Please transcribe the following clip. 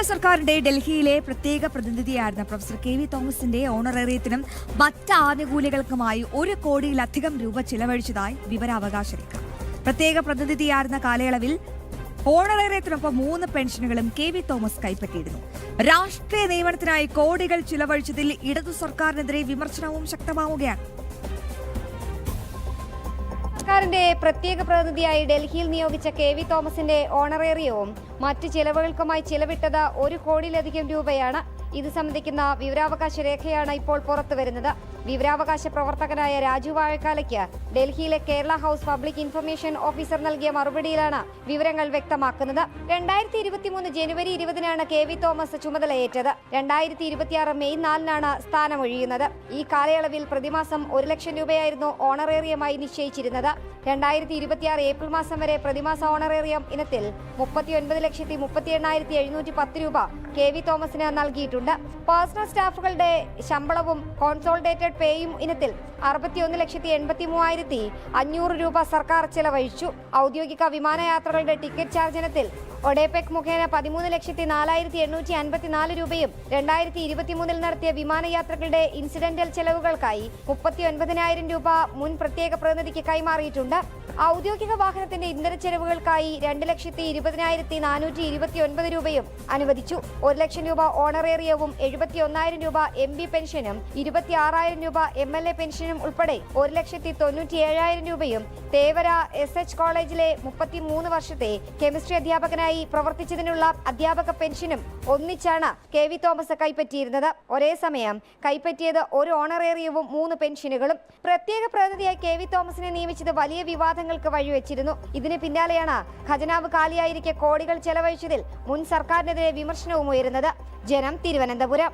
കേരള സർക്കാരിന്റെ ഡൽഹിയിലെ പ്രത്യേക പ്രതിനിധിയായിരുന്ന പ്രൊഫസർ കെ.വി. തോമസിന്റെ ഓണറേറിയത്തിനും മറ്റ് ആനുകൂല്യങ്ങൾക്കുമായി 1 കോടിയിലധികം രൂപ ചിലവഴിച്ചതായി വിവരാവകാശ രേഖ. പ്രത്യേക പ്രതിനിധിയായിരുന്ന കാലയളവിൽ ഓണറേറിയത്തിനൊപ്പം 3 പെൻഷനുകളും കെ.വി. തോമസ് കൈപ്പറ്റിയിരുന്നു. രാഷ്ട്രീയ നിയമനത്തിനായി കോടികൾ ചിലവഴിച്ചതിൽ ഇടതു സർക്കാരിനെതിരെ വിമർശനവും ശക്തമാവുകയാണ്. സർക്കാരിന്റെ പ്രത്യേക പ്രതിനിധിയായി ഡൽഹിയിൽ നിയോഗിച്ച കെ.വി. തോമസിന്റെ ഓണറേറിയവും മറ്റ് ചിലവുകൾക്കുമായി ചിലവിട്ടത് 1 കോടിയിലധികം രൂപയാണ്. ഇത് സംബന്ധിക്കുന്ന വിവരാവകാശ രേഖയാണ് ഇപ്പോൾ പുറത്തുവരുന്നത്. വിവരാവകാശ പ്രവർത്തകനായ രാജു വാഴക്കാലയ്ക്ക് ഡൽഹിയിലെ Kerala house public information officer നൽകിയ മറുപടിയിലാണ് വിവരങ്ങൾ വ്യക്തമാക്കുന്നത്. 2023 ജനുവരി 20-നാണ് കെ.വി. തോമസ് ചുമതലയേറ്റത്. 2026 മെയ് 4-നാണ് സ്ഥാനമൊഴിയുന്നത്. ഈ കാലയളവിൽ പ്രതിമാസം 1 ലക്ഷം രൂപയായിരുന്നു ഓണറേറിയമായി നിശ്ചയിച്ചിരുന്നത്. 2026 ഏപ്രിൽ മാസം വരെ പ്രതിമാസ ഓണറേറിയം ഇനത്തിൽ 39,38,710 രൂപ കെ.വി. തോമസിന് നൽകിയിട്ടുണ്ട്. പേഴ്സണൽ സ്റ്റാഫുകളുടെ ശമ്പളവും കോൺസോളിഡേറ്റഡ് പേയും ഇനത്തിൽ 61,83,500 രൂപ സർക്കാർ ചെലവഴിച്ചു. ഔദ്യോഗിക വിമാനയാത്രകളുടെ ടിക്കറ്റ് ചാർജ് ഇനത്തിൽ ഒഡേപെക് മുഖേന 13,04,854 രൂപയും 2023 നടത്തിയ വിമാനയാത്രകളുടെ ഇൻസിഡന്റൽ ചെലവുകൾക്കായി 39,000 രൂപ മുൻ പ്രത്യേക പ്രതിനിധിക്ക് കൈമാറിയിട്ടുണ്ട്. ഔദ്യോഗിക വാഹനത്തിന്റെ ഇന്ധന ചെലവുകൾക്കായി 2,20,429 രൂപയും അനുവദിച്ചു. 1 ലക്ഷം രൂപ ഓണറേറിയവും 71,000 രൂപ MP പെൻഷനും 26,000 രൂപ MLA പെൻഷനും ഉൾപ്പെടെ 1,97,000 രൂപയും തേവര SH കോളേജിലെ 33 വർഷത്തെ കെമിസ്ട്രി അധ്യാപകനായി പ്രവർത്തിച്ചതിനുള്ള അധ്യാപക പെൻഷനും ഒന്നിച്ചാണ് കെ.വി. തോമസ് കൈപ്പറ്റിയിരുന്നത്. ഒരേ സമയം കൈപ്പറ്റിയത് 1 ഓണറേറിയവും 3 പെൻഷനുകളും. പ്രത്യേക പ്രതിനിധിയായി കെ.വി. തോമസിനെ നിയമിച്ചത് വലിയ വിവാദങ്ങൾക്ക് വഴിവെച്ചിരുന്നു. ഇതിന് പിന്നാലെയാണ് ഖജനാവ് കാലിയായിരിക്കെ കോടികൾ ചെലവഴിച്ചതിൽ മുൻ സർക്കാരിനെതിരെ വിമർശനവും ഉയരുന്നത്. ജനം, തിരുവനന്തപുരം.